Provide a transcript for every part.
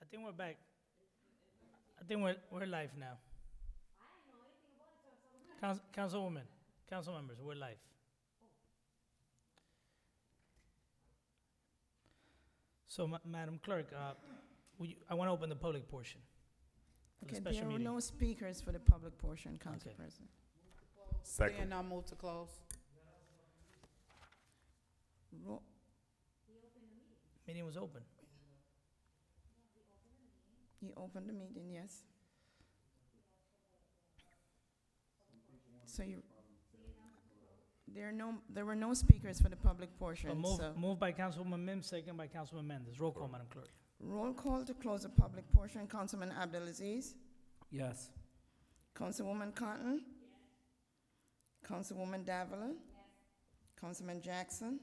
think we're back. I think we're live now. Councilwoman, council members, we're live. So, Madam Clerk, I want to open the public portion of the Okay, special there are meeting. no speakers for the public portion, Council Okay. President. Second. Then I move to close. Ro- Meeting was open. He opened the meeting, yes. So there were no speakers for the public portion, so. Moved by Councilwoman Mims, second by Councilman Mendez. Roll call, Madam Clerk. Roll call to close the public portion, Councilman Abdelaziz. Yes. Councilwoman Cotton. Councilwoman Davila. Councilman Jackson.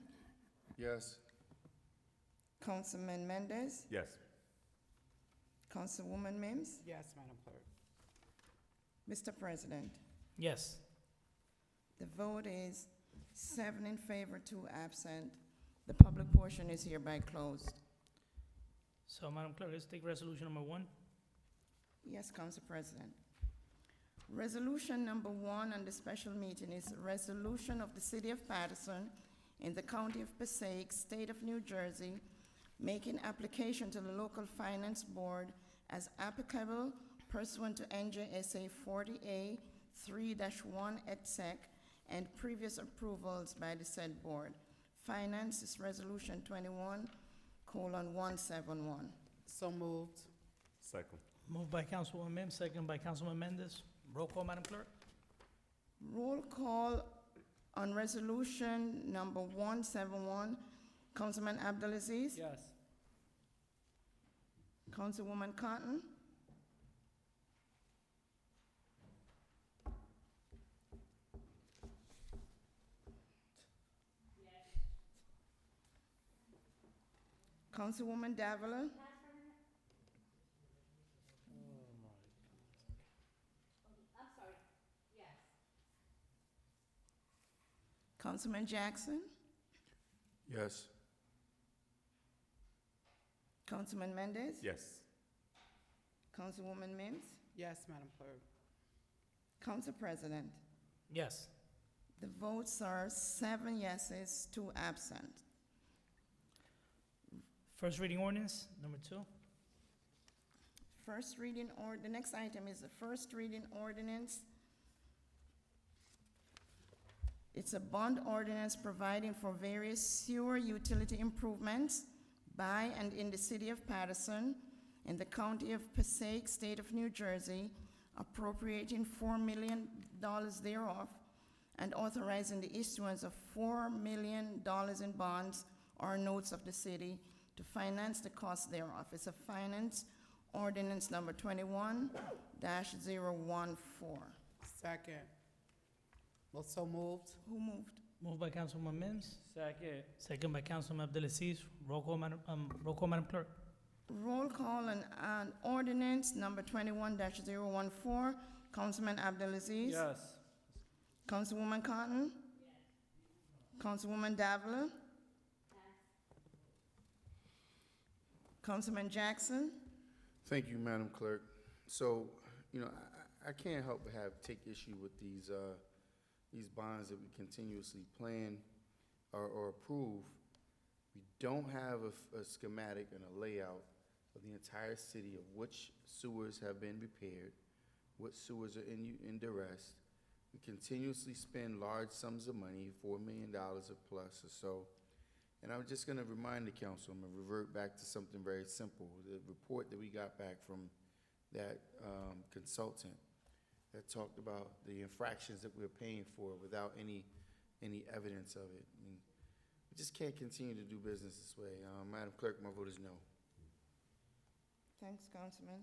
Yes. Councilman Mendez. Yes. Councilwoman Mims. Yes, Madam Clerk. Mr. President, Yes. the vote is 7 in favor, 2 absent. The public portion is hereby closed. So, Madam Clerk, let's take resolution number 1. Yes, Council President. Resolution number 1 on the special meeting is a resolution of the City of Paterson in the County of Passaic, State of New Jersey, making application to the Local Finance Board as applicable pursuant to NJSA 40A 3-1 et sec and previous approvals by the said board. Finance is Resolution 21:171. So moved. Second. Moved by Councilwoman Mims, second by Councilman Mendez. Roll call, Madam Clerk. Roll call on resolution number 171. Councilman Abdelaziz? Yes. Councilwoman Cotton? Councilwoman Davila? Councilman Jackson? Yes. Councilman Mendez? Yes. Councilwoman Mims? Yes, Madam Clerk. Council President? Yes. The votes are 7 yeses, 2 absent. First reading ordinance, number 2. First reading the next item is the first reading ordinance. It's a bond ordinance providing for various sewer utility improvements by and in the City of Paterson, in the County of Passaic, State of New Jersey, appropriating $4 million thereof, and authorizing the issuance of $4 million in bonds or notes of the city to finance the cost thereof. It's a finance ordinance number 21-014. Second. Also moved. Who moved? Moved by Councilwoman Mims, Second. second by Councilman Abdelaziz. Roll call, Madam Clerk. Roll call on ordinance number 21-014. Councilman Abdelaziz? Yes. Councilwoman Cotton? Councilwoman Davila? Councilman Jackson? Thank you, Madam Clerk. So, I can't help but take issue with these bonds that we continuously plan or approve. We don't have a schematic and a layout of the entire city of which sewers have been repaired, what sewers are in duress. We continuously spend large sums of money, $4 million or plus or so. And I'm just going to remind the council, I'm going to revert back to something very simple. The report that we got back from that consultant that talked about the infractions that we're paying for without any evidence of it. I mean, we just can't continue to do business this way. Madam Clerk, my vote is no. Thanks, Councilman.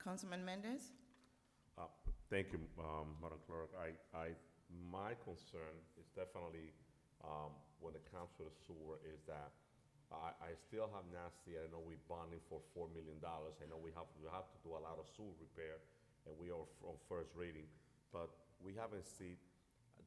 Councilman Mendez? Thank you, Madam Clerk. My concern is definitely when it comes to the sewer is that I still have not seen. I know we're bonding for $4 million. I know we have to do a lot of sewer repair, and we are on first reading, but we haven't seen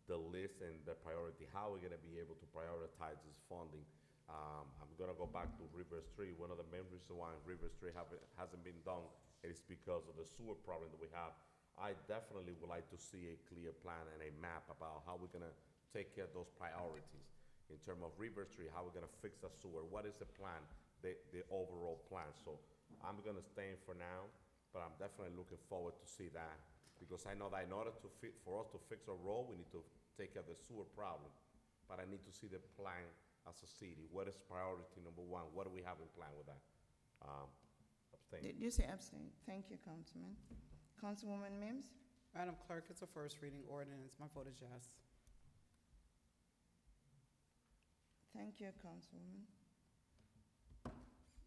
the list and the priority. How are we going to be able to prioritize this funding I'm gonna go back to River Street. One of the main reasons why River Street hasn't been done is because of the sewer problem that we have. I definitely would like to see a clear plan and a map about how we're gonna take care of those priorities. In terms of River Street, how we're gonna fix the sewer, what is the plan, the overall plan? So I'm gonna stay in for now, but I'm definitely looking forward to see that. Because I know that in order for us to fix a road, we need to take care of the sewer problem. But I need to see the plan as a city. What is priority number one? What do we have in plan with that? Abstain. Did you say abstain? Thank you, Councilman. Councilwoman Mims? Madam Clerk, it's a first reading ordinance. My vote is yes. Thank you, Councilwoman.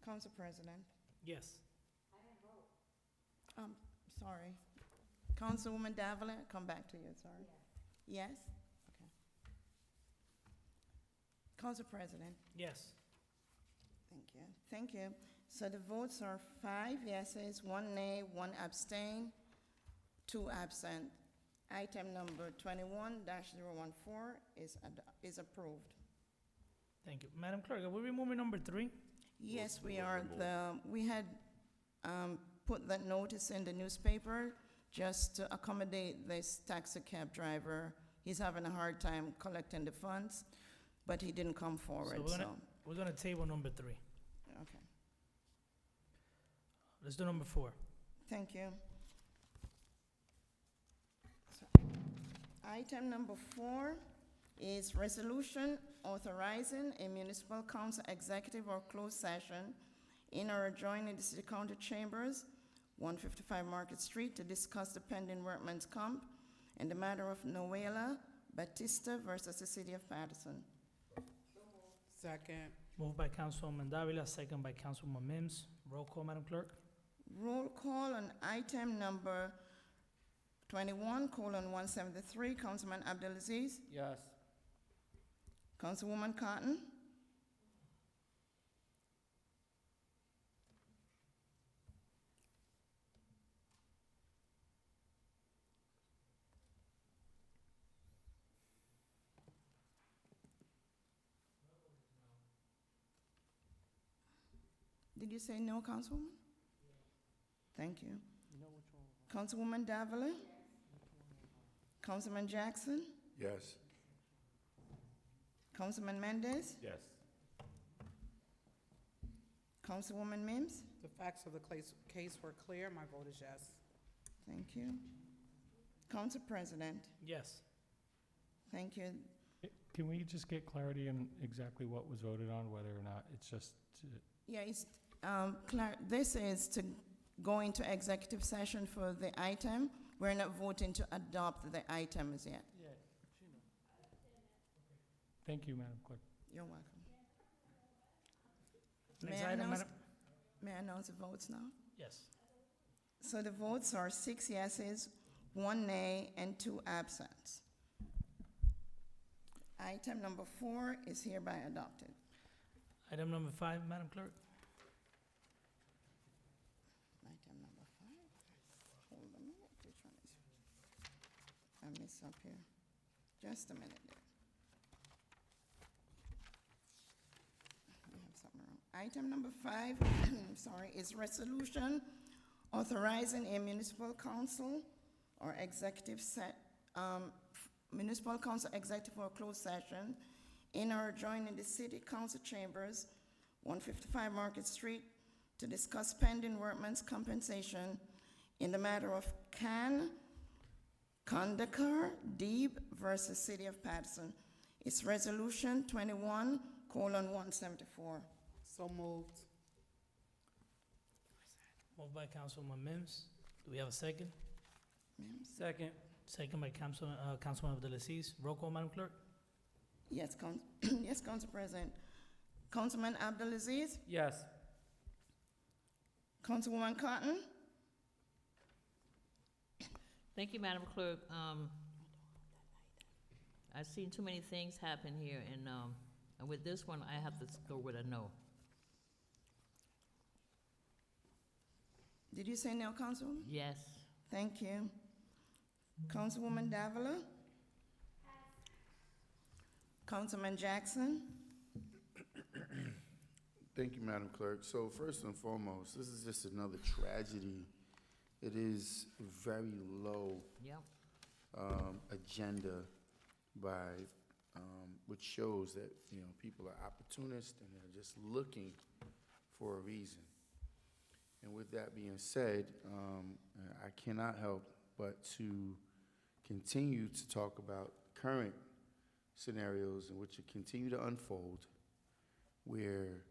Council President? Yes. Sorry. Councilwoman Davila, come back to you, sorry. Yes? Okay. Council President? Yes. Thank you. Thank you. So the votes are 5 yeses, 1 nay, 1 abstain, 2 absent. Item number 21-014 is approved. Thank you. Madam Clerk, are we removing number 3? Yes, we We'll are. remove. We had put that notice in the newspaper just to accommodate this taxi cab driver. He's having a hard time collecting the funds, but he didn't come forward, We're gonna table number 3. okay. Let's do number 4. Thank you. So, item number 4 is resolution authorizing a municipal council executive or closed session in or adjoining the city council chambers, 155 Market Street, to discuss the pending workman's comp and the matter of Noela Batista versus the city of Patterson. Second. Moved by Councilwoman Davila, second by Councilwoman Mims. Roll call, Madam Clerk. Roll call on item number 21:173, Councilman Abdelaziz. Yes. Councilwoman Cotton. Did you say no, Councilwoman? Thank you. Councilwoman Davila? Councilman Jackson? Yes. Councilman Mendez? Yes. Councilwoman Mims? The facts of the case were clear. My vote is yes. Thank you. Council President? Yes. Thank you. Can we just get clarity on exactly what was voted on, whether or not it's just, Yeah, it's, this is to go into executive session for the item. We're not voting to adopt the item as yet. thank you, Madam Clerk. You're welcome. Next May I item, announce- Madam. May I announce the votes now? Yes. So the votes are 6 yeses, 1 nay, and 2 absent. Item number 4 is hereby adopted. Item number 5, Madam Clerk. Item number 5. Hold a minute. Which one is? I messed up here. Just a minute there. We have something wrong. Item number 5, sorry, is resolution authorizing a municipal council or executive municipal council executive or closed session in or adjoining the city council chambers, 155 Market Street, to discuss pending workman's compensation in the matter of Kandakar Deeb versus City of Patterson. It's resolution 21:174. So moved. Moved by Councilwoman Mims. Do we have a second? Mims? Second. Second by Councilman Abdelaziz. Roll call, Madam Clerk. Yes, yes, Council President. Councilman Abdelaziz? Yes. Councilwoman Cotton? Thank you, Madam Clerk. I've seen too many things happen here, and with this one, I have to go with a no. Did you say no, Councilwoman? Yes. Thank you. Councilwoman Davila? Councilman Jackson? Thank you, Madam Clerk. So first and foremost, this is just another tragedy. It is very low Yep. agenda by, which shows that, people are opportunists and they're just looking for a reason. And with that being said, I cannot help but to continue to talk about current scenarios in which it continue to unfold, where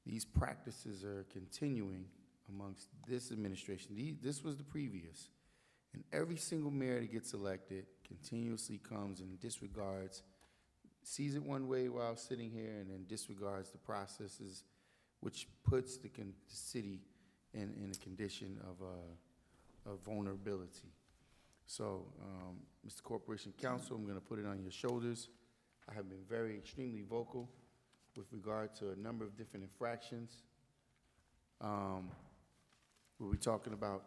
these practices are continuing amongst this administration. This was the previous. And every single mayor that gets elected continuously comes and disregards, sees it one way while sitting here, and then disregards the processes, which puts the city in a condition of vulnerability. So, Mr. Corporation Counsel, I'm gonna put it on your shoulders. I have been very extremely vocal with regard to a number of different infractions. We're talking about,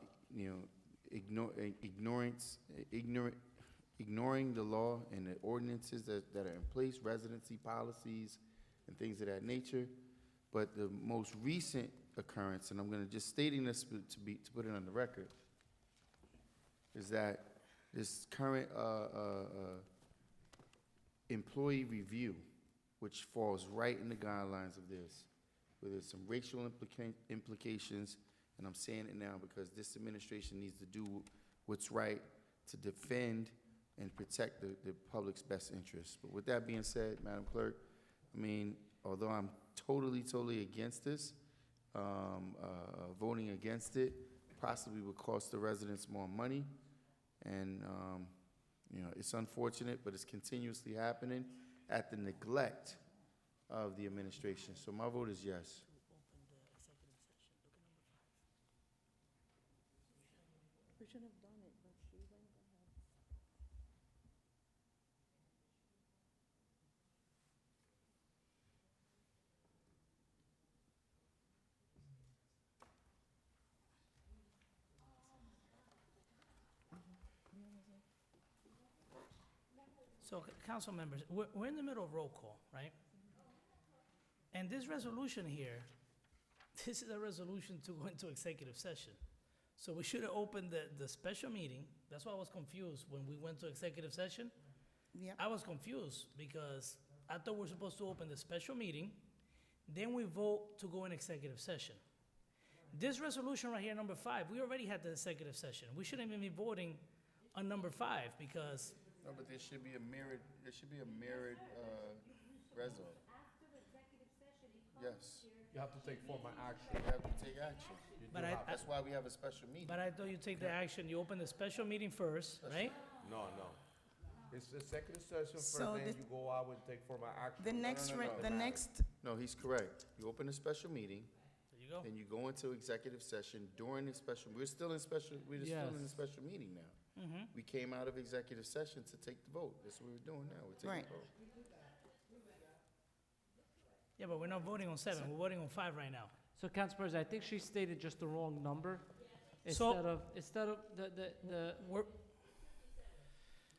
ignoring the law and the ordinances that are in place, residency policies, and things of that nature. But the most recent occurrence, and I'm going to just stating this to put it on the record, is that this current employee review, which falls right in the guidelines of this, where there's some racial implications, and I'm saying it now because this administration needs to do what's right to defend and protect the public's best interests. But with that being said, Madam Clerk, I mean, although I'm totally against this, voting against it possibly would cost the residents more money, and it's unfortunate, but it's continuously happening at the neglect of the administration. So my vote is yes. We should have done it, but she went ahead. So, council members, we're in the middle of roll call, right? And this resolution here, this is a resolution to go into executive session. So we should have opened the special meeting. That's why I was confused when we went to executive session. Yep. I was confused because I thought we were supposed to open the special meeting, then we vote to go in executive session. This resolution right here, number 5, we already had the executive session. We shouldn't even be voting on number 5 because No, but there should be a mirrored resolution. Yes, You have to take formal action. we have to take action. But That's why we have a special meeting. But I thought you take the action, you open the special meeting first, right? No. It's executive session first, So then the- you go out and take formal action. The next, no, no. the next, No, he's correct. You open a special meeting, There you go. then you go into executive session during the special, we're still in the special meeting now. Mm-hmm. We came out of executive session to take the vote. That's what we're doing now. We're taking Right. the vote. Yeah, but we're not voting on 7, we're voting on 5 right now. So, Council President, I think she stated just the wrong number. So- Instead of the,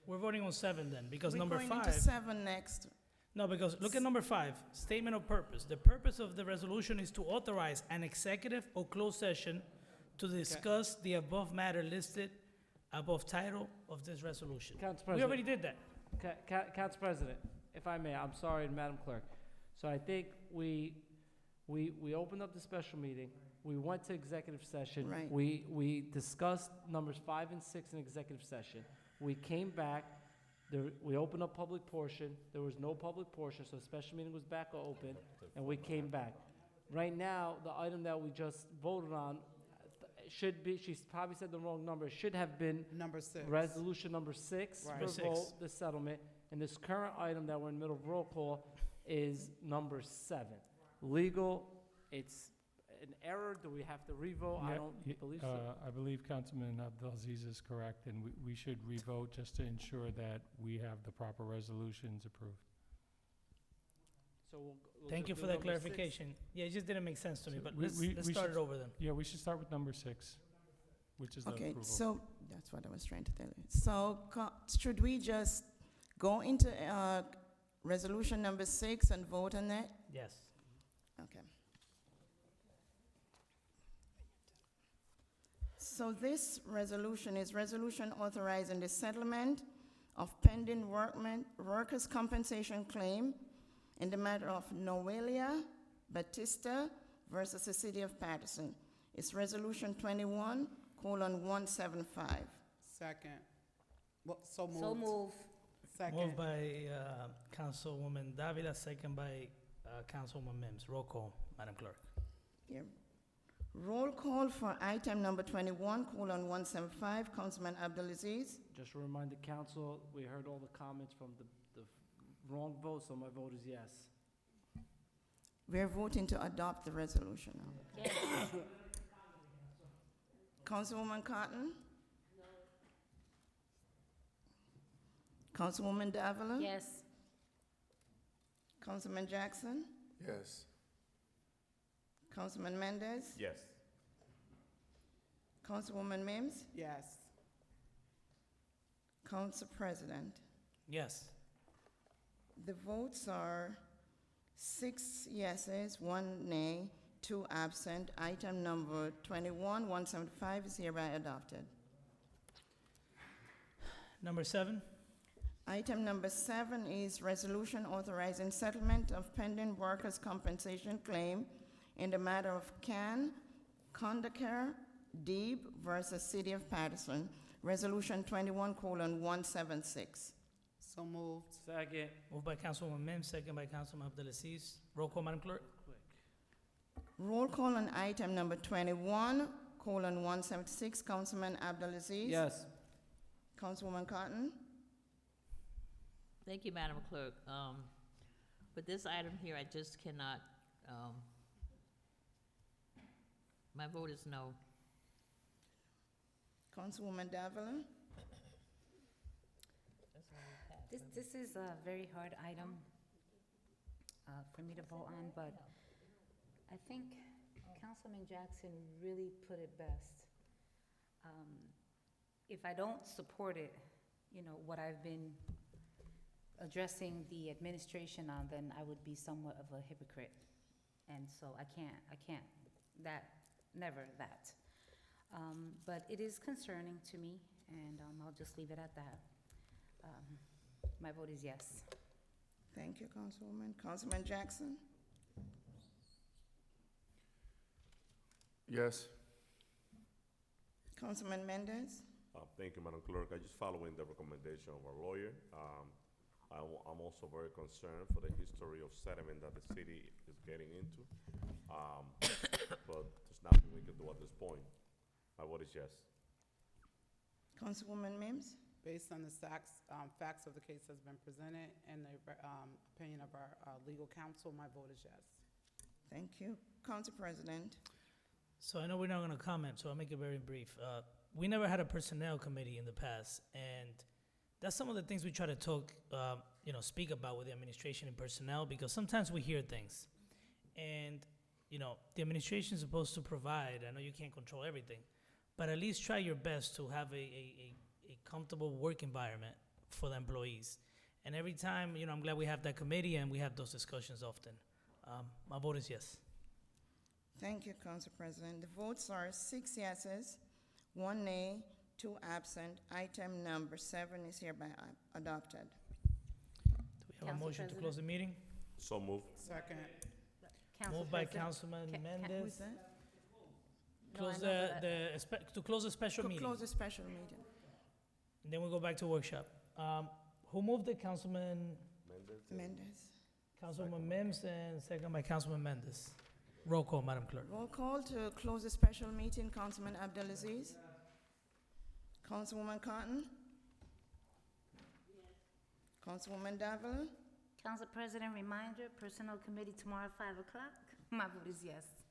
We're voting on 7 then, because we're number going 5. into 7 next. No, because look at number 5, statement of purpose. The purpose of the resolution is to authorize an executive or closed session to discuss the above matter listed above title of this resolution. Council We already President, did that. Council President, if I may, I'm sorry, Madam Clerk. So I think we opened up the special meeting, we went to executive session. Right. We discussed numbers 5 and 6 in executive session. We came back, we opened up public portion, there was no public portion, so the special meeting was back open, and we came back. Right now, the item that we just voted on should be, she's probably said the wrong number, should have been Number 6. resolution number 6 Right. for Number vote, 6. the settlement, and this current item that we're in the middle of roll call is number 7. Legal, it's an error, do we have to revote? I Yeah, don't believe so. I believe Councilman Abdelaziz is correct, and we should revote just to ensure that we have the proper resolutions approved. So we'll Thank just you do for that number 6. clarification. Yeah, it just didn't make sense to me, So but we- let's we start should- it over then. Yeah, we should start with number 6, which is the Okay, approval. so, that's what I was trying to tell you. So, should we just go into, resolution number 6 and vote on that? Yes. Okay. So this resolution is resolution authorizing the settlement of pending workers' compensation claim in the matter of Noelia Batista versus the City of Patterson. It's Resolution 21:175. Second. Well, so moved. So move. Second. Moved by Councilwoman Davila, second by Councilwoman Mims. Roll call, Madam Clerk. Here. Roll call for item number 21:175, Councilman Abdulaziz. Just to remind the council, we heard all the comments from the wrong vote, so my vote is yes. We're voting to adopt the resolution now. Yes. Councilwoman Cotton? Councilwoman Davila? Yes. Councilman Jackson? Yes. Councilman Mendez? Yes. Councilwoman Mims? Yes. Council President? Yes. The votes are 6 yeses, 1 nay, 2 absent. Item number 21:175 is hereby adopted. Number 7. Item number 7 is resolution authorizing settlement of pending workers' compensation claim in the matter of Can Condacare Deeb versus City of Patterson, Resolution 21:176. So moved. Second. Moved by Councilwoman Mims, second by Councilman Abdulaziz. Roll call, Madam Clerk. Roll call on item number 21:176, Councilman Abdulaziz. Yes. Councilwoman Cotton. Thank you, Madam Clerk. With this item here, I just cannot, my vote is no. Councilwoman Davila. This is a very hard item for me to vote on, but I think Councilman Jackson really put it best. If I don't support it, you know, what I've been addressing the administration on, then I would be somewhat of a hypocrite. And so I can't, never that. But it is concerning to me, and I'll just leave it at that. My vote is yes. Thank you, Councilwoman. Councilman Jackson. Yes. Councilman Mendez. Thank you, Madam Clerk. I just following the recommendation of our lawyer. I'm also very concerned for the history of settlement that the city is getting into. But there's nothing we can do at this point. My vote is yes. Councilwoman Mims. Based on the facts of the case that's been presented and the opinion of our legal counsel, my vote is yes. Thank you. Council President. So I know we're not going to comment, so I'll make it very brief. We never had a personnel committee in the past, and that's some of the things we try to talk, speak about with the administration and personnel, because sometimes we hear things. And, the administration is supposed to provide. I know you can't control everything, but at least try your best to have a comfortable work environment for the employees. And every time, I'm glad we have that committee and we have those discussions often. My vote is yes. Thank you, Council President. The votes are 6 yeses, 1 nay, 2 absent. Item number 7 is hereby adopted. Do we have a Council motion to President? close the meeting? So moved. Second. Council Moved by President, Councilman Who's Mendez. that? Close No, I know, to close the special meeting. Close the special meeting. And then we'll go back to workshop. Who moved it? Councilman, Mendez. Councilwoman Mims, and second by Councilman Mendez. Roll call, Madam Clerk. Roll call to close the special meeting, Councilman Abdulaziz. Councilwoman Cotton. Councilwoman Davila. Council President, reminder, Personnel Committee tomorrow at 5 o'clock. My vote is yes.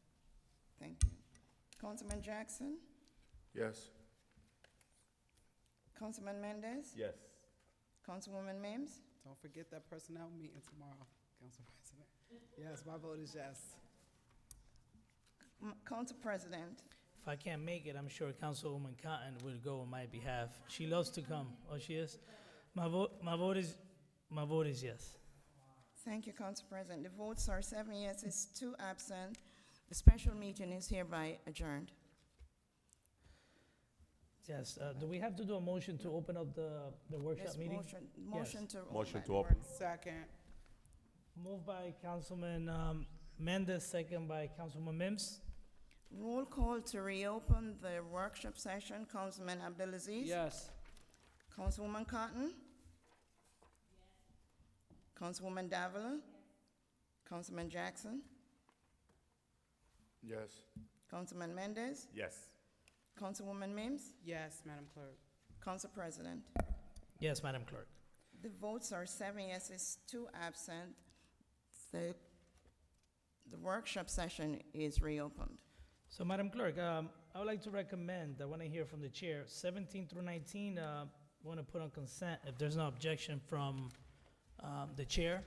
Thank you. Councilman Jackson. Yes. Councilman Mendez. Yes. Councilwoman Mims. Don't forget that personnel meeting tomorrow, Council President. Yes, my vote is yes. Council President. If I can't make it, I'm sure Councilwoman Cotton will go on my behalf. She loves to come. Oh, she is? My vote is yes. Thank you, Council President. The votes are 7 yeses, 2 absent. The special meeting is hereby adjourned. Yes, do we have to do a motion to open up the workshop Yes, meeting? motion to open. Motion to open. Second. Moved by Councilman Mendez, second by Councilman Mims. Roll call to reopen the workshop session. Councilman Abdelaziz? Yes. Councilwoman Cotton? Councilwoman Davila? Councilman Jackson? Yes. Councilman Mendez? Yes. Councilwoman Mims? Yes, Madam Clerk. Council President? Yes, Madam Clerk. The votes are 7 yeses, 2 absent. The workshop session is reopened. So, Madam Clerk, I would like to recommend, I want to hear from the chair, 17 through 19, want to put on consent if there's no objection from the chair.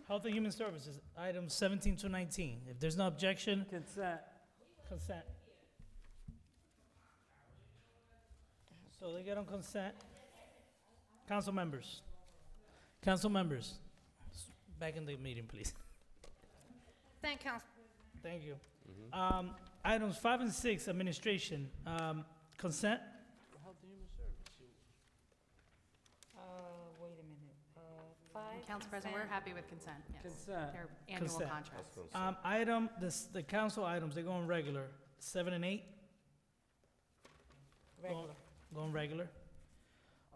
Health and Human Services, items 17 to 19. If there's no objection, Consent. consent. So they get on consent. Council members, back in the meeting, please. Thank Council. Thank you. Items 5 and 6, administration, consent. Health and Human Services. Wait a minute, 5. Council President, we're happy with consent, yes. Consent. Their annual Consent. contracts. Item, the council items, they go on regular, 7 and 8, Regular. go on regular.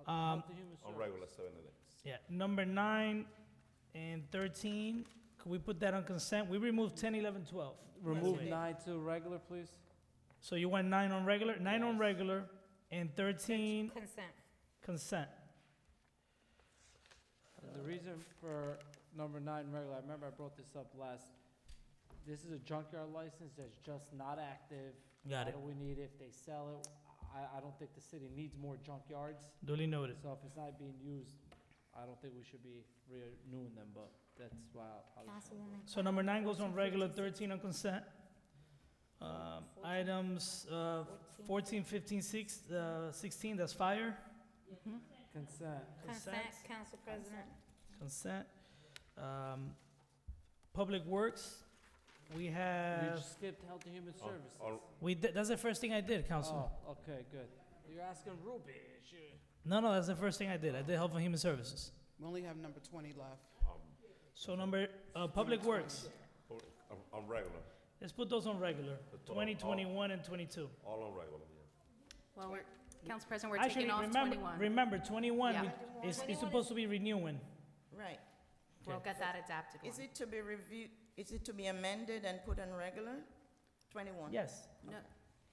Health and Human On Services. regular 7 and 8. Yeah, number 9 and 13, could we put that on consent? We removed 10, 11, 12. Remove Right. 9 to regular, please. So you want 9 on regular, 9 on regular, and 13 Consent. consent. And the reason for number 9 regular, I remember I brought this up last, this is a junkyard license that's just not active. Got it. Why do we need it? If they sell it, I don't think the city needs more junkyards. Duly noted. So if it's not being used, I don't think we should be renewing them, but that's why I was. Councilwoman. So number 9 goes on regular, 13 on consent. Items 14, 15, 16, that's fire. Consent. Consent, Council President. Consent. Public Works, we You have, just skipped Health and Human Services. that's the first thing I did, Councilman. Oh, okay, good. You're asking Ruby. No, that's the first thing I did. I did Health and Human Services. We only have number 20 left. So number, Public Works, On regular, let's put those on regular, The total, 20, 21, and 22. all on regular, yeah. Well, Council President, we're Actually, taking off remember, 21. remember, 21 Yeah. is supposed to be renewing. Right. We'll get that adapted Is one. it to be reviewed, is it to be amended and put on regular? 21? Yes. No,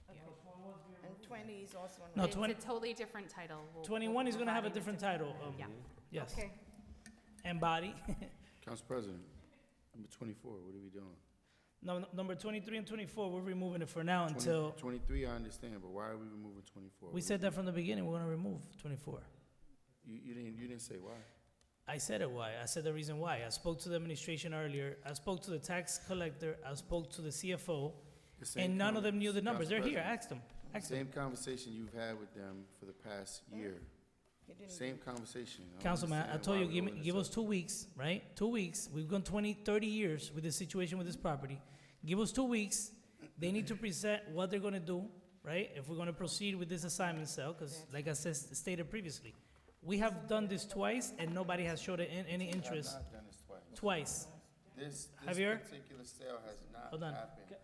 And 20 is also on No, regular? it's a totally different title. We'll 21 is going to have a provide different it. title. Yeah. Yes. Okay. And body. Council President, number 24, what are we doing? No, number 23 and 24, we're removing it for now until, 23, I understand, but why are we removing 24? we said that from the beginning, we're going to remove 24. You didn't say why. I said it why. I said the reason why. I spoke to the administration earlier. I spoke to the tax collector. I spoke to the CFO. The same And none of them knew the numbers. Council They're here. President, Ask them. Ask them. Same conversation you've had with them for the past year. He didn't- Same conversation. I don't Councilman, I understand told why you, we're give doing give this us 2 weeks, right? 2 weeks. We've gone 20, 30 years with this situation with this property. Give us 2 weeks. They need to present what they're gonna do, right? If we're gonna proceed with this assignment sale, because like I said, stated previously, we have done this twice and nobody has showed any We have interest. not done this twice. Twice. This Javier? particular sale has Hold not on. happened.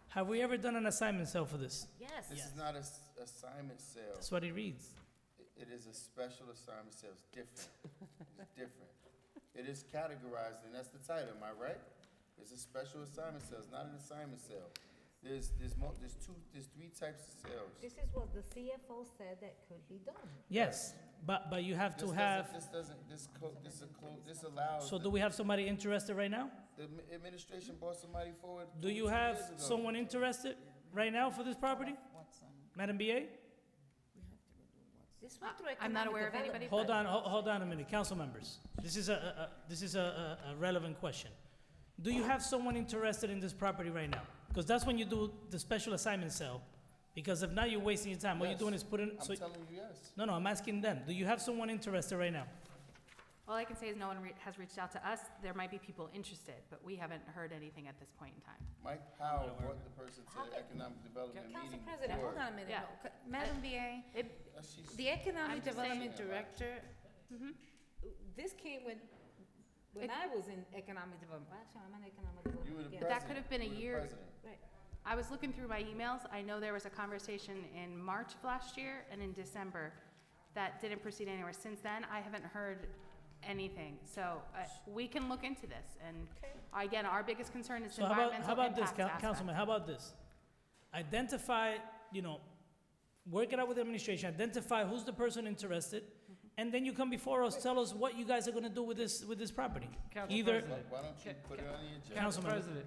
Have we ever done an assignment sale for this? Yes. This is not a assignment sale. That's what it reads. It is a special assignment sale. It's different. It's different. It is categorized, and that's the title, am I right? It's a special assignment sale. It's not an assignment sale. There's 3 types of sales. This is what the CFO said that could be done. Yes, but you have to This have, allows. so do we have somebody interested right now? The administration brought somebody forward. Do you 2 have years ago. someone interested right now for this property? Madam BA? This went through I'm not economic aware of anybody. development. Hold on a minute, council members. This is a relevant question. Do you have someone interested in this property right now? Because that's when you do the special assignment sale. Because if not, you're wasting your time. What you're Yes. doing is putting, I'm telling you yes. no, I'm asking them. Do you have someone interested right now? All I can say is no one has reached out to us. There might be people interested, but we haven't heard anything at this point in time. Mike Powell, what the person said, economic development Council meeting President, hold before. on a minute. Yeah. No, Madam VA, She's- the Economic I'm just saying- Development Director, Mhm. this came when It- I was in Economic Development. Actually, I'm in Economic You Development. were the Yeah. president. That could have been a You were the year. president. I was looking through my emails. I know there was a conversation in March of last year and in December that didn't proceed anywhere. Since then, I haven't heard anything. So we can look into this. And again, our biggest concern is So how about environmental this, impact aspect. Councilman, how about this? Identify, work it out with the administration, identify who's the person interested, and then you come before us, tell us what you guys are gonna do with this property. Council Either, President. Why don't you put it on the agenda? Council Councilman, President,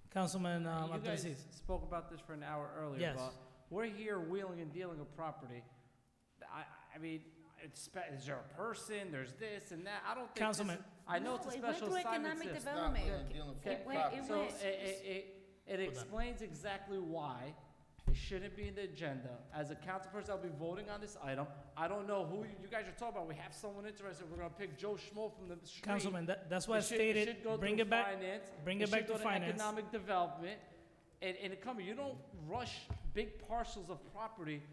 Councilman, you guys Abdelaziz. spoke about this for an hour earlier, Yes. but we're here wheeling and dealing with property. I mean, is there a person, there's this and that, I don't think this Councilman. is- I know it's a No, it went special through assignment economic system. Not development. really dealing with It went- property. it So went- it explains exactly why it shouldn't be in the agenda. As a council person, I'll be voting on this item. I don't know who you guys are talking about. We have someone interested. We're gonna pick Joe Schmo from the street. Councilman, that's why I It should stated, go bring through it back, finance. bring It it back should to go finance. Economic development, and it come, you don't rush big parcels of property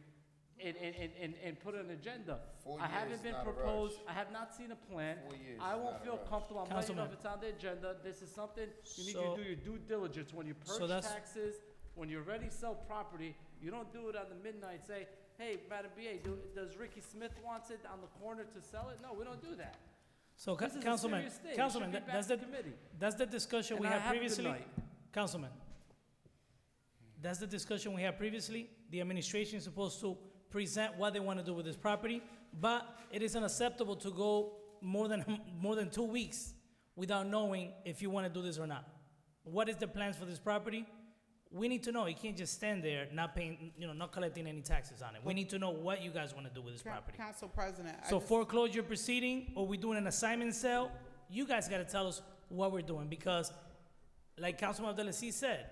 and put an agenda. 4 I haven't years, been not a proposed, rush. I have not seen a plan. 4 years, I won't not a feel rush. comfortable, I'm letting you know Councilman. if it's on the agenda, this is something, you need So- to do your due diligence. When you So purge that's- taxes, when you're ready to sell property, you don't do it on the midnight, say, hey, Madam BA, does Ricky Smith wants it on the corner to sell it? No, we don't do that. So, This is a Councilman, serious thing. It Councilman, should be that's back the, to committee. that's the discussion And we I had have a good previously. night. Councilman, that's the discussion we had previously. The administration is supposed to present what they want to do with this property, but it is unacceptable to go more than 2 weeks without knowing if you want to do this or not. What is the plans for this property? We need to know. It can't just stand there, not paying, not collecting any taxes on it. We need to know what you guys want to do with this property. Council President, So foreclosure proceeding, or we doing an assignment sale, you guys gotta tell us what we're doing, because like Councilman Abdelaziz said,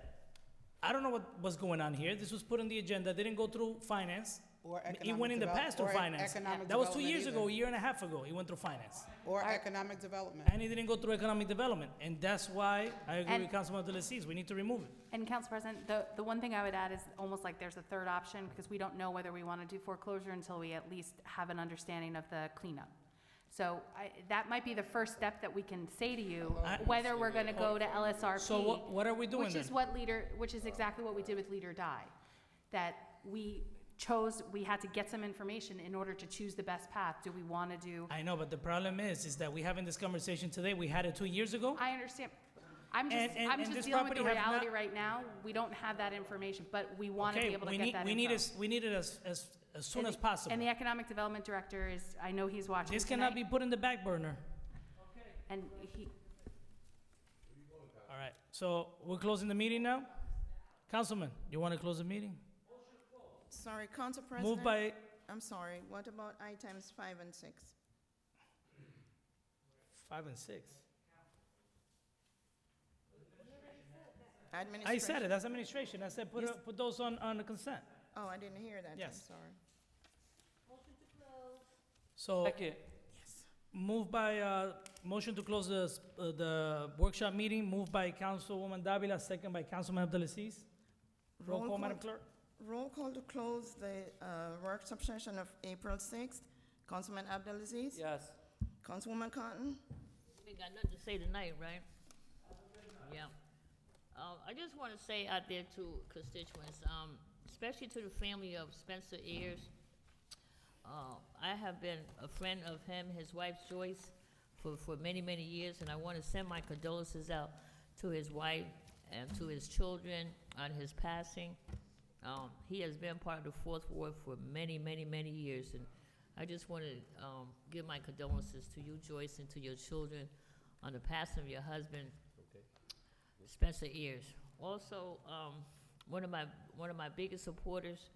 I don't know what's going on here. This was put on the agenda, didn't go through finance. or It economic went in the past through finance. economic That was 2 development years ago, either. a year and a half ago, it went through finance. Or economic development. And it didn't go through economic development, and that's why I agree And- with Councilman Abdelaziz, we need to remove it. And Council President, the one thing I would add is almost like there's a third option, because we don't know whether we want to do foreclosure until we at least have an understanding of the cleanup. So that might be the first step that we can say to you, whether we're going to go to LSRP. So what are we doing Which is then? which is exactly what we did with Leader Die. That we had to get some information in order to choose the best path. Do we want to do, I know, but the problem is that we're having this conversation today, we had it 2 years ago. I understand. I'm just And this dealing with the property have reality not- right now. We don't have that information, but we want to be Okay, able to we get need, that we need info. it, we need it as soon as possible. And the Economic Development Director is, I know he's watching This cannot tonight, be put in the back burner. and he, All right, so we're closing the meeting now? Councilman, you want to close the meeting? Sorry, Council President. Moved by, I'm sorry, what about items 5 and 6? 5 and 6. I Administration. said it, that's administration. I said put those on the consent. Oh, I didn't hear that, I'm Yes. sorry. So Second. moved by, motion to close the workshop meeting, moved by Councilwoman Davila, second by Councilman Abdelaziz. Roll call, Madam Clerk. Roll call to close the workshop session of April 6th. Councilman Abdelaziz? Yes. Councilwoman Cotton? We got nothing to say tonight, right? Yeah. I just want to say out there to constituents, especially to the family of Spencer Ayers. I have been a friend of him, his wife Joyce, for many, many years, and I want to send my condolences out to his wife and to his children on his passing. He has been part of the Fourth Ward for many, many, many years, and I just want to give my condolences to you, Joyce, and to your children on the passing of your husband, Spencer Ayers. Also, one of my biggest supporters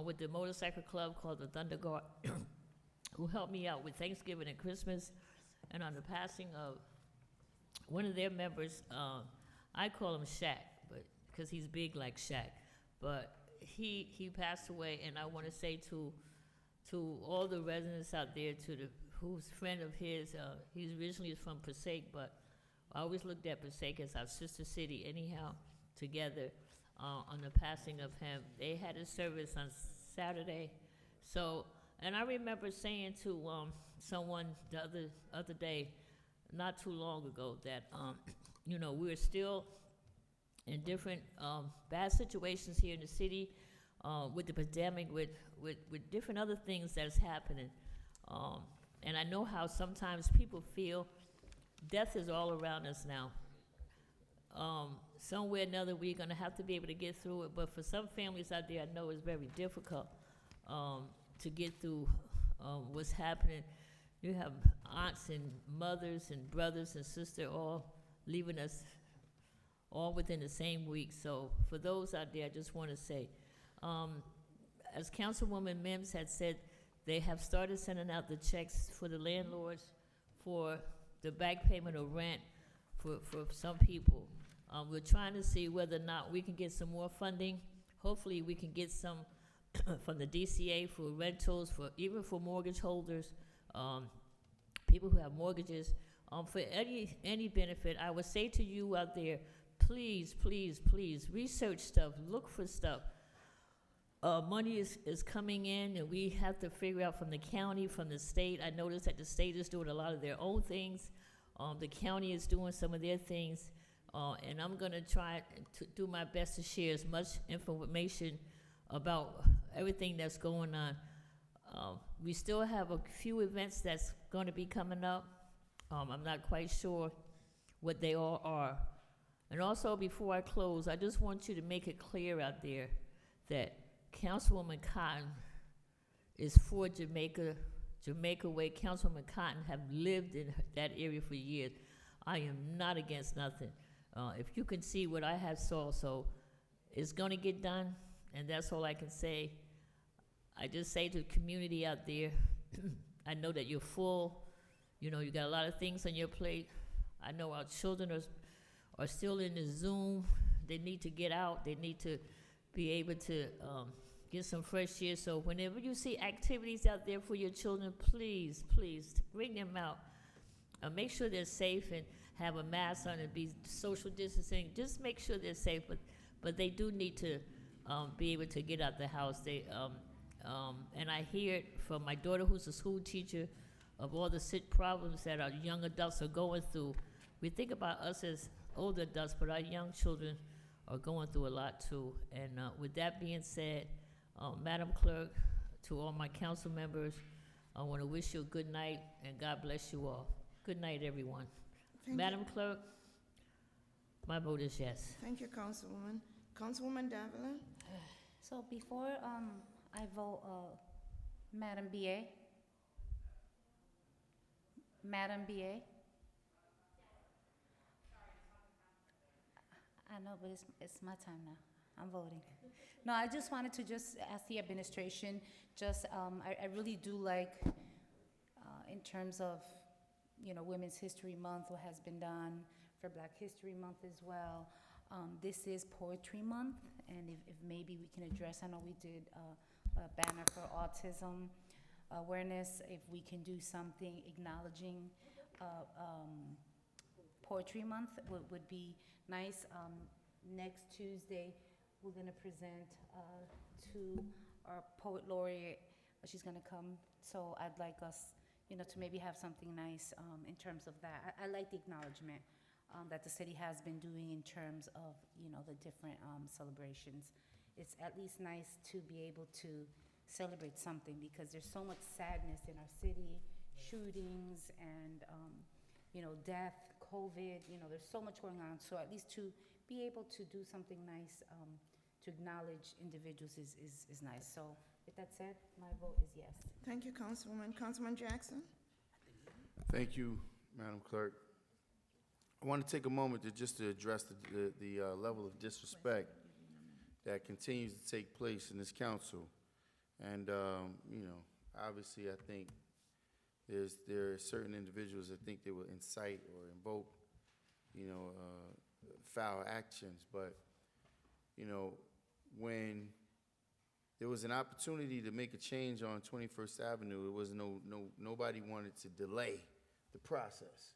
with the motorcycle club called the Thunder Guard, who helped me out with Thanksgiving and Christmas, and on the passing of one of their members, I call him Shaq, but because he's big like Shaq, but he passed away, and I want to say to all the residents out there, who's a friend of his. He's originally from Passaic, but I always looked at Passaic as our sister city anyhow, together on the passing of him. They had a service on Saturday. So, and I remember saying to someone the other day, not too long ago, that, you know, we're still in different bad situations here in the city with the pandemic, with different other things that's happening. And I know how sometimes people feel death is all around us now. Somewhere or another, we're going to have to be able to get through it. But for some families out there, I know it's very difficult to get through what's happening. You have aunts and mothers and brothers and sisters all leaving us all within the same week. So for those out there, I just want to say, as Councilwoman Mims had said, they have started sending out the checks for the landlords for the back payment of rent for some people. We're trying to see whether or not we can get some more funding. Hopefully we can get some from the DCA for rentals, even for mortgage holders, people who have mortgages, for any benefit. I would say to you out there, please, please, please, research stuff, look for stuff. Money is coming in, and we have to figure out from the county, from the state. I noticed that the state is doing a lot of their own things. The county is doing some of their things, and I'm going to try to do my best to share as much information about everything that's going on. We still have a few events that's going to be coming up. I'm not quite sure what they all are. And also, before I close, I just want you to make it clear out there that Councilwoman Cotton is for Jamaica Way. Councilwoman Cotton have lived in that area for years. I am not against nothing. If you can see what I have saw, so it's going to get done, and that's all I can say. I just say to the community out there, I know that you're full. You know, you got a lot of things on your plate. I know our children are still in the Zoom. They need to get out. They need to be able to get some fresh air. So whenever you see activities out there for your children, please, please bring them out. Make sure they're safe and have a mask on and be social distancing. Just make sure they're safe. But they do need to be able to get out the house. And I hear it from my daughter, who's a school teacher, of all the sick problems that our young adults are going through. We think about us as older adults, but our young children are going through a lot too. And with that being said, Madam Clerk, to all my council members, I want to wish you a good night, and God bless you all. Good night, everyone. Madam Clerk, my vote is yes. Thank you, Councilwoman. Councilwoman Davila? So before I vote, Madam B.A. Madam B.A. I know, but it's my time now. I'm voting. No, I just wanted to just ask the administration, I really do like, in terms of, you know, Women's History Month, what has been done for Black History Month as well. This is Poetry Month, and if maybe we can address, I know we did a banner for autism awareness, if we can do something acknowledging Poetry Month would be nice. Next Tuesday, we're going to present to our poet laureate. She's going to come, so I'd like us, you know, to maybe have something nice in terms of that. I like the acknowledgement that the city has been doing in terms of, you know, the different celebrations. It's at least nice to be able to celebrate something, because there's so much sadness in our city, shootings and, you know, death, COVID, you know, there's so much going on. So at least to be able to do something nice to acknowledge individuals is nice. So with that said, my vote is yes. Thank you, Councilwoman. Councilman Jackson? Thank you, Madam Clerk. I want to take a moment to address the level of disrespect that continues to take place in this council. And, you know, obviously I think there are certain individuals that think they will incite or invoke, you know, foul actions. But, you know, when there was an opportunity to make a change on 21st Avenue. It was nobody wanted to delay the process.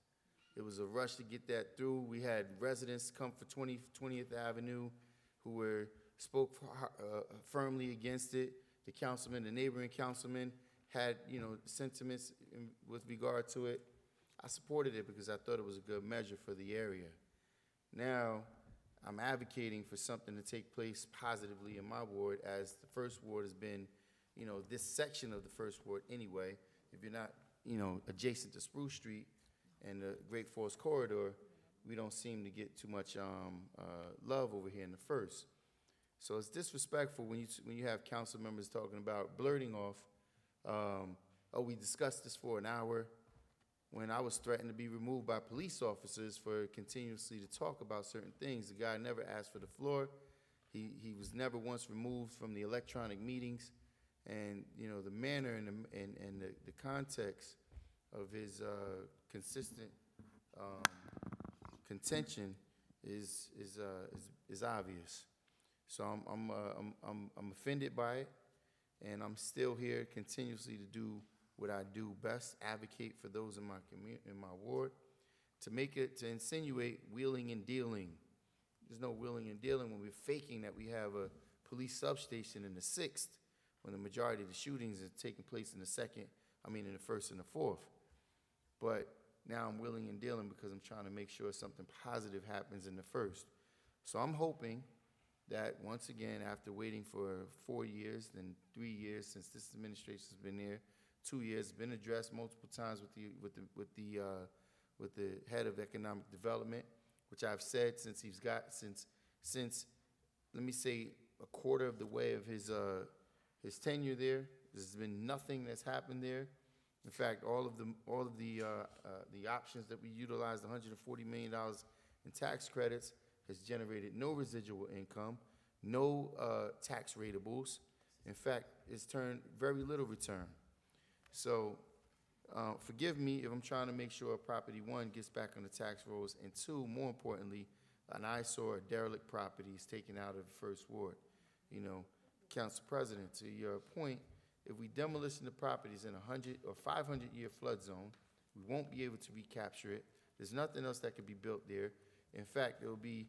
It was a rush to get that through. We had residents come for 20th Avenue who spoke firmly against it. The councilman, the neighboring councilman had, sentiments with regard to it. I supported it because I thought it was a good measure for the area. Now, I'm advocating for something to take place positively in my ward, as the first ward has been, this section of the first ward anyway. If you're not, adjacent to Spruce Street and the Great Falls Corridor, we don't seem to get too much love over here in the first. So it's disrespectful when you have council members talking about blurting off, we discussed this for an hour, when I was threatened to be removed by police officers for continuously to talk about certain things. The guy never asked for the floor. He was never once removed from the electronic meetings. And, the manner and the context of his consistent contention is obvious. So I'm offended by it, and I'm still here continuously to do what I do best, advocate for those in my community, in my ward, to insinuate wheeling and dealing. There's no wheeling and dealing when we're faking that we have a police substation in the 6th, when the majority of the shootings are taking place in the 1st and the 4th. But now I'm wheeling and dealing because I'm trying to make sure something positive happens in the 1st. So I'm hoping that once again, after waiting for 4 years, then 3 years since this administration's been there, 2 years, it's been addressed multiple times with the head of economic development, which I've said since let me say a quarter of the way of his tenure there. There's been nothing that's happened there. In fact, all of the options that we utilized, $140 million in tax credits, has generated no residual income, no tax ratables. In fact, it's turned very little return. So forgive me if I'm trying to make sure property, one, gets back on the tax rolls, and two, more importantly, an eyesore, derelict property is taken out of the first ward. Council President, to your point, if we demolition the properties in 100 or 500-year flood zone, we won't be able to recapture it. There's nothing else that could be built there. In fact, there will be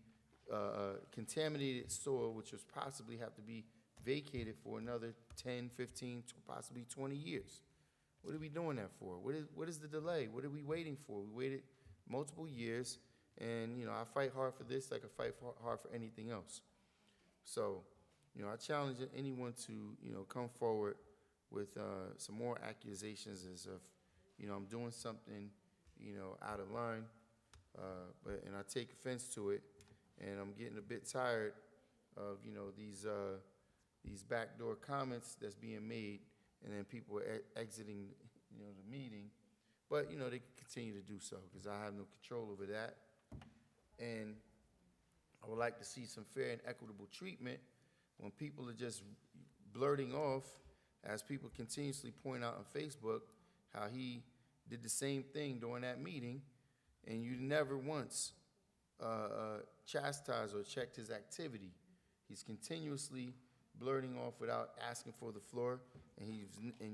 contaminated soil, which will possibly have to be vacated for another 10, 15, possibly 20 years. What are we doing that for? What is the delay? What are we waiting for? We waited multiple years, and, I fight hard for this like I fight hard for anything else. So, I challenge anyone to, come forward with some more accusations as if, I'm doing something, out of line, and I take offense to it, and I'm getting a bit tired of, these backdoor comments that's being made, and then people are exiting, the meeting. But, they can continue to do so because I have no control over that. And I would like to see some fair and equitable treatment when people are just blurting off, as people continuously point out on Facebook, how he did the same thing during that meeting, and you never once chastised or checked his activity. He's continuously blurting off without asking for the floor, and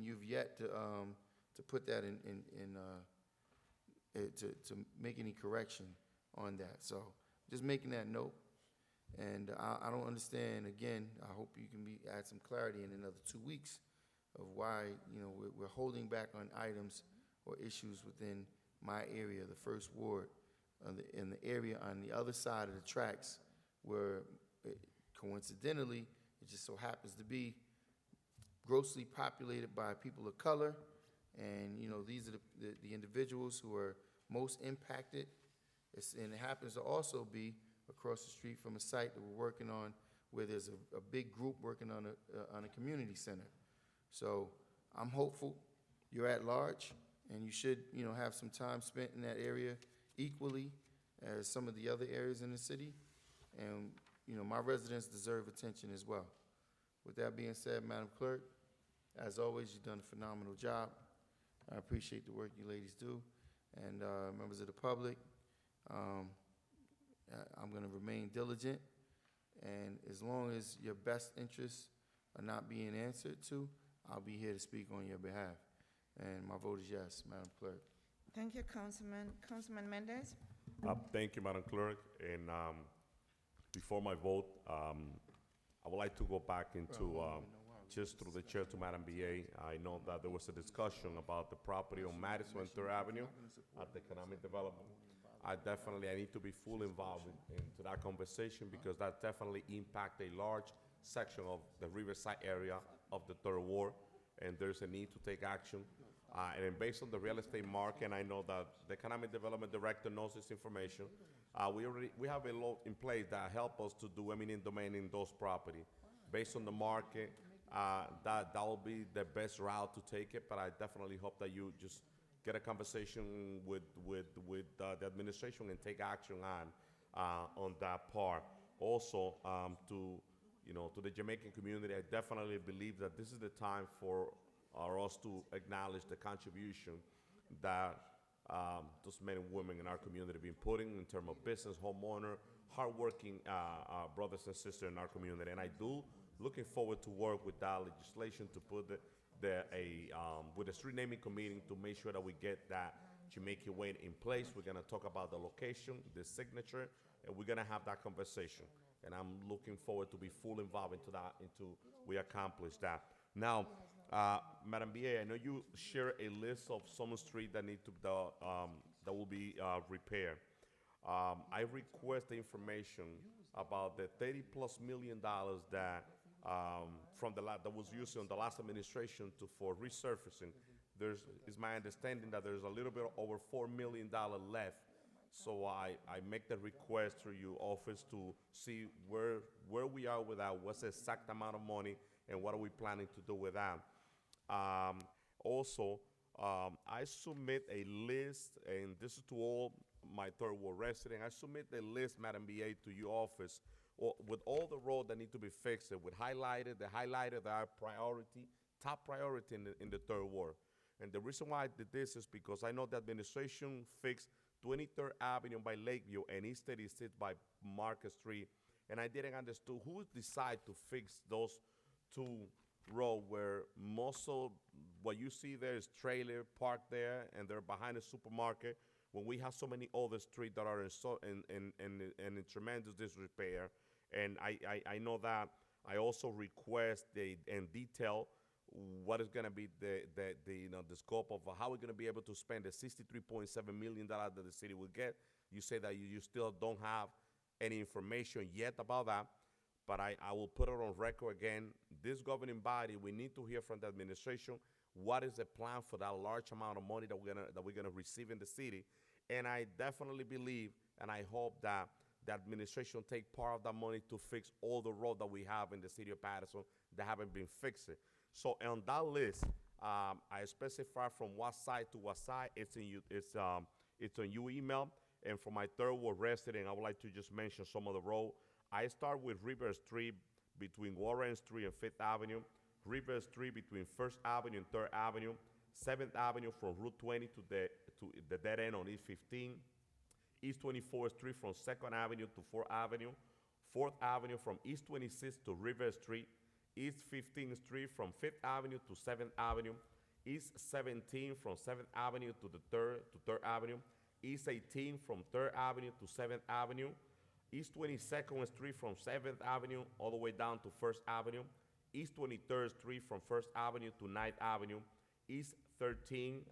you've yet to put that to make any correction on that. So just making that note. And I don't understand, again, I hope you can add some clarity in another 2 weeks of why, we're holding back on items or issues within my area, the first ward, in the area on the other side of the tracks, where coincidentally, it just so happens to be grossly populated by people of color. And, these are the individuals who are most impacted. And it happens to also be across the street from a site that we're working on, where there's a big group working on a community center. So I'm hopeful. You're at large, and you should, have some time spent in that area equally as some of the other areas in the city. And, my residents deserve attention as well. With that being said, Madam Clerk, as always, you've done a phenomenal job. I appreciate the work you ladies do. And members of the public, I'm going to remain diligent, and as long as your best interests are not being answered to, I'll be here to speak on your behalf. And my vote is yes, Madam Clerk. Thank you, Councilman. Councilman Mendez? Thank you, Madam Clerk. And before my vote, I would like to go back into, just through the chair to Madam BA. I know that there was a discussion about the property on Madison and Third Avenue at the economic development. I need to be fully involved into that conversation because that definitely impact a large section of the Riverside area of the Third Ward, and there's a need to take action. And then based on the real estate market, and I know that the Economic Development Director knows this information, we have a law in place that help us to do eminent domain in those property. Based on the market, that will be the best route to take it, but I definitely hope that you just get a conversation with the administration and take action on that part. Also, to the Jamaican community, I definitely believe that this is the time for us to acknowledge the contribution that those men and women in our community have been putting in terms of business, homeowner, hardworking brothers and sisters in our community. And I do looking forward to work with that legislation to put with the street naming committee to make sure that we get that Jamaican way in place. We're gonna talk about the location, the signature, and we're gonna have that conversation. And I'm looking forward to be fully involved into that, we accomplish that. Now, Madam BA, I know you share a list of some streets that that will be repaired. I request the information about the $30+ million that that was used in the last administration for resurfacing. It's my understanding that there's a little bit over $4 million left. So I make the request through your office to see where we are with that, what's the exact amount of money, and what are we planning to do with that. Also, I submit a list, and this is to all my Third Ward residents. I submit the list, Madam BA, to your office with all the roads that need to be fixed, the highlighted that are top priority in the Third Ward. And the reason why I did this is because I know the administration fixed 23rd Avenue by Lakeview and East 36th by Market Street, and I didn't understand who decided to fix those two roads where most of what you see there is trailer parked there and they're behind a supermarket, when we have so many other streets that are in tremendous disrepair. And I know that I also request and detail what is going to be the scope of how we're going to be able to spend the $63.7 million that the city will get. You say that you still don't have any information yet about that, but I will put it on record again. This governing body, we need to hear from the administration what is the plan for that large amount of money that we're gonna receive in the city. And I definitely believe and I hope that the administration take part of that money to fix all the roads that we have in the city of Patterson that haven't been fixed. So on that list, I specify from what side to what side. It's on your email. And for my Third Ward resident, I would like to just mention some of the road. I start with River Street between Warren Street and Fifth Avenue, River Street between First Avenue and Third Avenue, 7th Avenue from Route 20 to the dead end on East 15, East 24th Street from 2nd Avenue to 4th Avenue, 4th Avenue from East 26th to River Street, East 15th Street from 5th Avenue to 7th Avenue, East 17 from 7th Avenue to 3rd Avenue, East 18 from 3rd Avenue to 7th Avenue, East 22nd Street from 7th Avenue all the way down to 1st Avenue, East 23rd Street from 1st Avenue to 9th Avenue, East 13th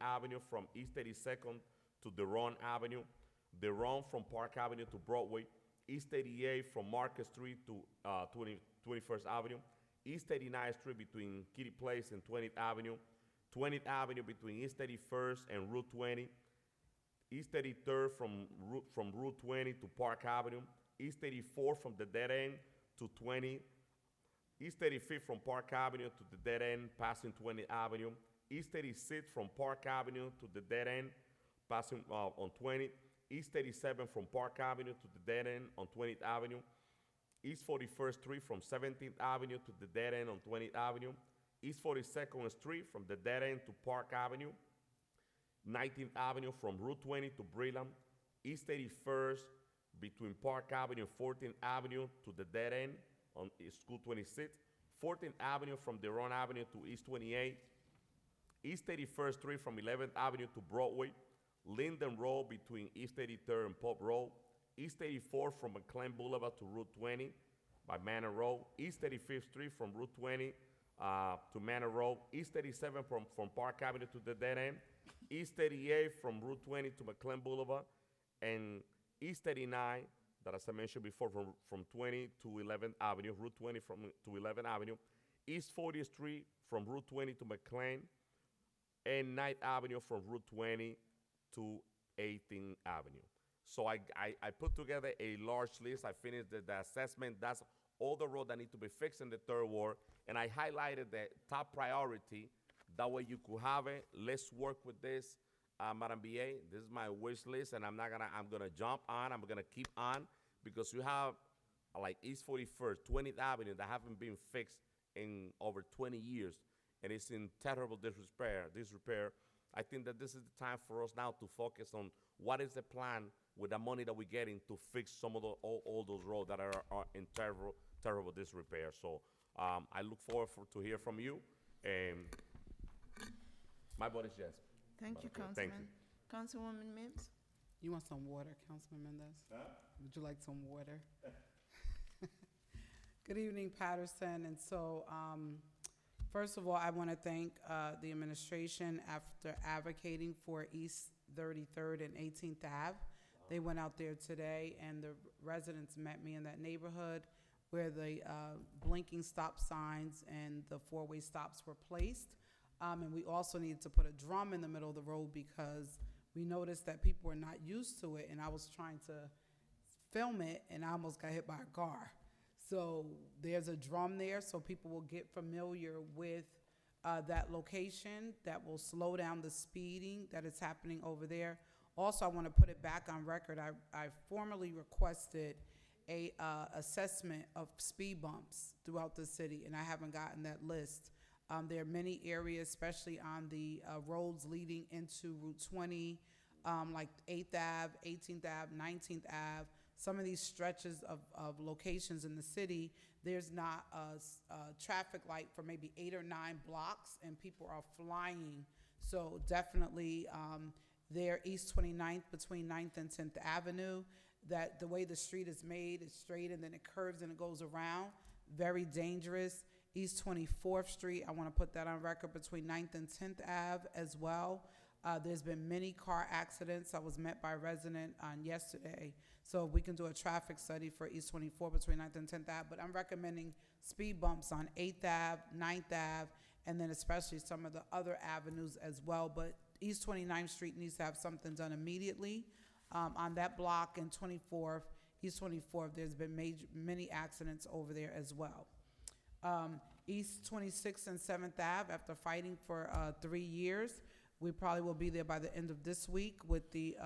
Avenue from East 32nd to Deron Avenue, Deron from Park Avenue to Broadway, East 88 from Market Street to 21st Avenue, East 39th Street between Kitty Place and 20th Avenue, 20th Avenue between East 31st and Route 20, East 33rd from Route 20 to Park Avenue, East 34 from the dead end to 20, East 35th from Park Avenue to the dead end, passing 20th Avenue, East 36th from Park Avenue to the dead end, passing on 20, East 37 from Park Avenue to the dead end on 20th Avenue, East 41st Street from 17th Avenue to the dead end on 20th Avenue, East 42nd Street from the dead end to Park Avenue, 19th Avenue from Route 20 to Brillam, East 81st between Park Avenue and 14th Avenue to the dead end on School 26, 14th Avenue from Deron Avenue to East 28th, East 81st Street from 11th Avenue to Broadway, Linden Road between East 83rd and Pope Road, East 84th from McLean Boulevard to Route 20 by Manor Road, East 35th Street from Route 20 to Manor Road, East 37 from Park Avenue to the dead end, East 38 from Route 20 to McLean Boulevard, and East 39, that as I mentioned before, from 20 to 11th Avenue, Route 20 to 11th Avenue, East 40th Street from Route 20 to McLean, and 9th Avenue from Route 20 to 18th Avenue. So I put together a large list. I finished the assessment. That's all the road that need to be fixed in the third ward. And I highlighted the top priority. That way you could have it. Let's work with this, Madam BA. This is my wish list, and I'm gonna jump on. I'm gonna keep on because you have like East 41st, 20th Avenue that haven't been fixed in over 20 years, and it's in terrible disrepair. I think that this is the time for us now to focus on what is the plan with the money that we're getting to fix some of all those roads that are in terrible disrepair. So I look forward to hear from you. And my vote is yes. Thank you, Madam Clerk. Thank Councilman. you. Councilwoman Mims? You want some water, Councilman Mendez? Would you like some water? Good evening, Patterson. And so, first of all, I want to thank the administration after advocating for East 33rd and 18th Ave. They went out there today, and the residents met me in that neighborhood where the blinking stop signs and the four-way stops were placed. And we also needed to put a drum in the middle of the road because we noticed that people were not used to it, and I was trying to film it, and I almost got hit by a car. So there's a drum there so people will get familiar with that location. That will slow down the speeding that is happening over there. Also, I want to put it back on record. I formally requested a assessment of speed bumps throughout the city, and I haven't gotten that list. There are many areas, especially on the roads leading into Route 20, like 8th Ave, 18th Ave, 19th Ave. Some of these stretches of locations in the city, there's not a traffic light for maybe 8 or 9 blocks, and people are flying. So definitely there, East 29th between 9th and 10th Avenue, that the way the street is made, it's straight and then it curves and it goes around. Very dangerous. East 24th Street, I want to put that on record, between 9th and 10th Ave as well. There's been many car accidents. I was met by a resident on yesterday. So we can do a traffic study for East 24 between 9th and 10th Ave, but I'm recommending speed bumps on 8th Ave, 9th Ave, and then especially some of the other avenues as well. But East 29th Street needs to have something done immediately. On that block in 24th, East 24th, there's been many accidents over there as well. East 26th and 7th Ave, after fighting for 3 years, we probably will be there by the end of this week with the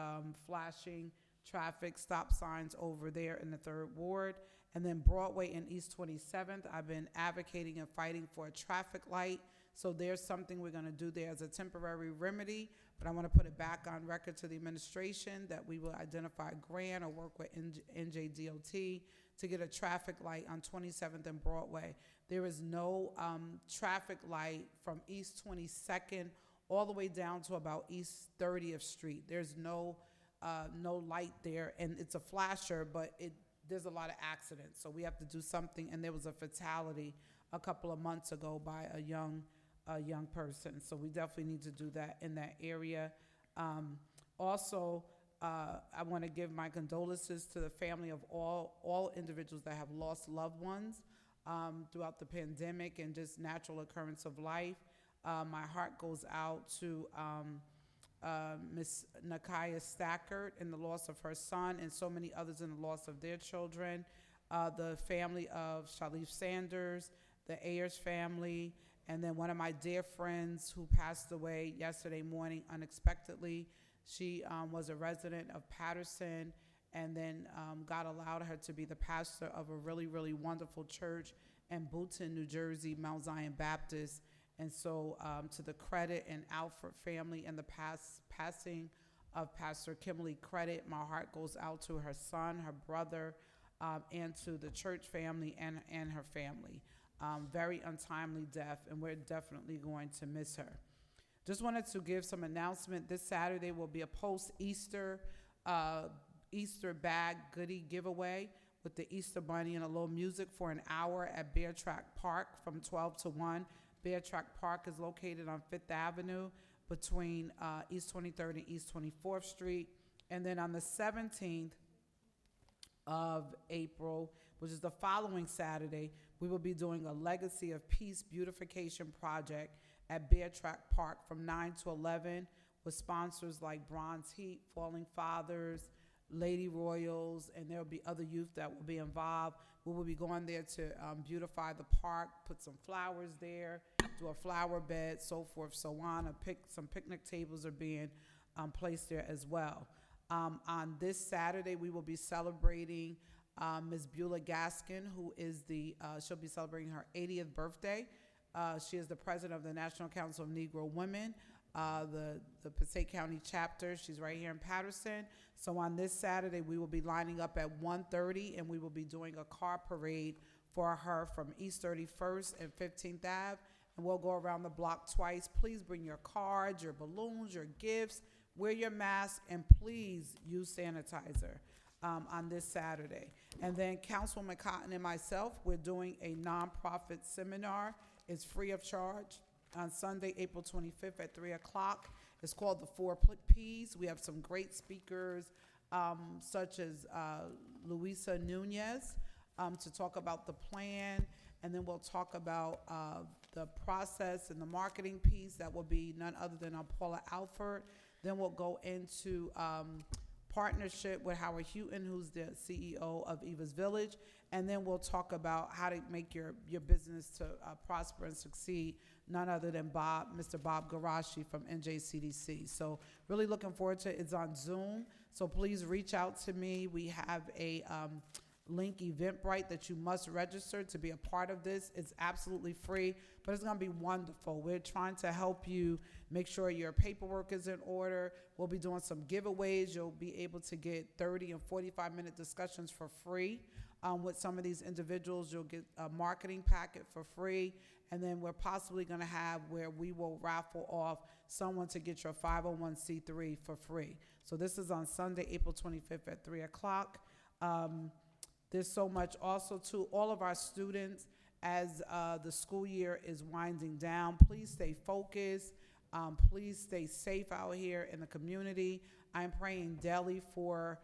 flashing traffic stop signs over there in the 3rd Ward. And then Broadway and East 27th, I've been advocating and fighting for a traffic light. So there's something we're going to do there as a temporary remedy, but I want to put it back on record to the administration that we will identify a grant or work with NJDOT to get a traffic light on 27th and Broadway. There is no traffic light from East 22nd all the way down to about East 30th Street. There's no light there, and it's a flasher, but there's a lot of accidents, so we have to do something. And there was a fatality a couple of months ago by a young person, so we definitely need to do that in that area. Also, I want to give my condolences to the family of all individuals that have lost loved ones throughout the pandemic and just natural occurrence of life. My heart goes out to Miss Nakia Stackert in the loss of her son, and so many others in the loss of their children. The family of Shalif Sanders, the Ayers family, and then one of my dear friends who passed away yesterday morning unexpectedly. She was a resident of Patterson, and then God allowed her to be the pastor of a really, really wonderful church in Booton, New Jersey, Mount Zion Baptist. And so to the Credit and Alfred family and the passing of Pastor Kimberly Credit, my heart goes out to her son, her brother, and to the church family and her family. Very untimely death, and we're definitely going to miss her. Just wanted to give some announcement. This Saturday will be a post-Easter Easter bag goodie giveaway with the Easter Bunny and a little music for an hour at Bear Track Park from 12 to 1. Bear Track Park is located on 5th Avenue between East 23rd and East 24th Street. And then on the 17th of April, which is the following Saturday, we will be doing a Legacy of Peace beautification project at Bear Track Park from 9 to 11 with sponsors like Bronze Heat, Falling Fathers, Lady Royals, and there will be other youth that will be involved. We will be going there to beautify the park, put some flowers there, do a flower bed, so forth, so on. Some picnic tables are being placed there as well. On this Saturday, we will be celebrating Ms. Beulah Gaskin, who is she'll be celebrating her 80th birthday. She is the president of the National Council of Negro Women, the Passaic County chapter. She's right here in Patterson. So on this Saturday, we will be lining up at 1:30, and we will be doing a car parade for her from East 31st and 15th Ave, and we'll go around the block twice. Please bring your cards, your balloons, your gifts, wear your mask, and please use sanitizer on this Saturday. And then Councilwoman Cotton and myself, we're doing a nonprofit seminar. It's free of charge on Sunday, April 25th at 3 o'clock. It's called the 4 Ps. We have some great speakers such as Luisa Nunez to talk about the plan, and then we'll talk about the process and the marketing piece. That will be none other than Paula Alford. Then we'll go into partnership with Howard Houghton, who's the CEO of Eva's Village, and then we'll talk about how to make your business to prosper and succeed, none other than Mr. Bob Garashi from NJCDC. So really looking forward to it. It's on Zoom, so please reach out to me. We have a link Eventbrite that you must register to be a part of this. It's absolutely free, but it's going to be wonderful. We're trying to help you make sure your paperwork is in order. We'll be doing some giveaways. You'll be able to get 30 and 45-minute discussions for free with some of these individuals. You'll get a marketing packet for free, and then we're possibly going to have where we will raffle off someone to get your 501c3 for free. So this is on Sunday, April 25th at 3 o'clock. There's so much also to all of our students as the school year is winding down. Please stay focused. Please stay safe out here in the community. I'm praying daily for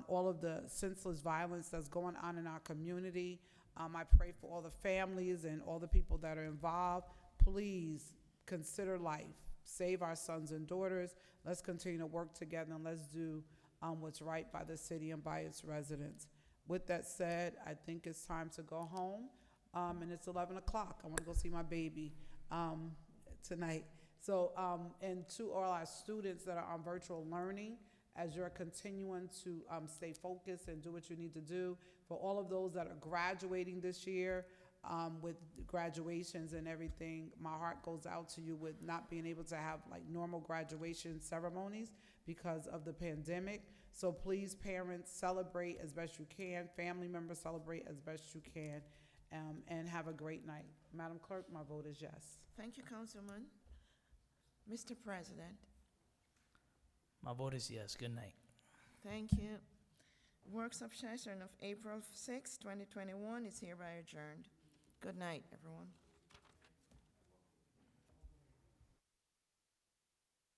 all of the senseless violence that's going on in our community. I pray for all the families and all the people that are involved. Please consider life. Save our sons and daughters. Let's continue to work together, and let's do what's right by the city and by its residents. With that said, I think it's time to go home, and it's 11 o'clock. I want to go see my baby tonight. So, and to all our students that are on virtual learning, as you're continuing to stay focused and do what you need to do, for all of those that are graduating this year, with graduations and everything, my heart goes out to you with not being able to have like normal graduation ceremonies because of the pandemic. So please, parents, celebrate as best you can. Family members, celebrate as best you can, and have a great night. Madam Clerk, my vote is yes. Thank you, Councilman. Mr. President. My vote is yes. Good night. Thank you. Works of session of April 6, 2021 is hereby adjourned. Good night, everyone.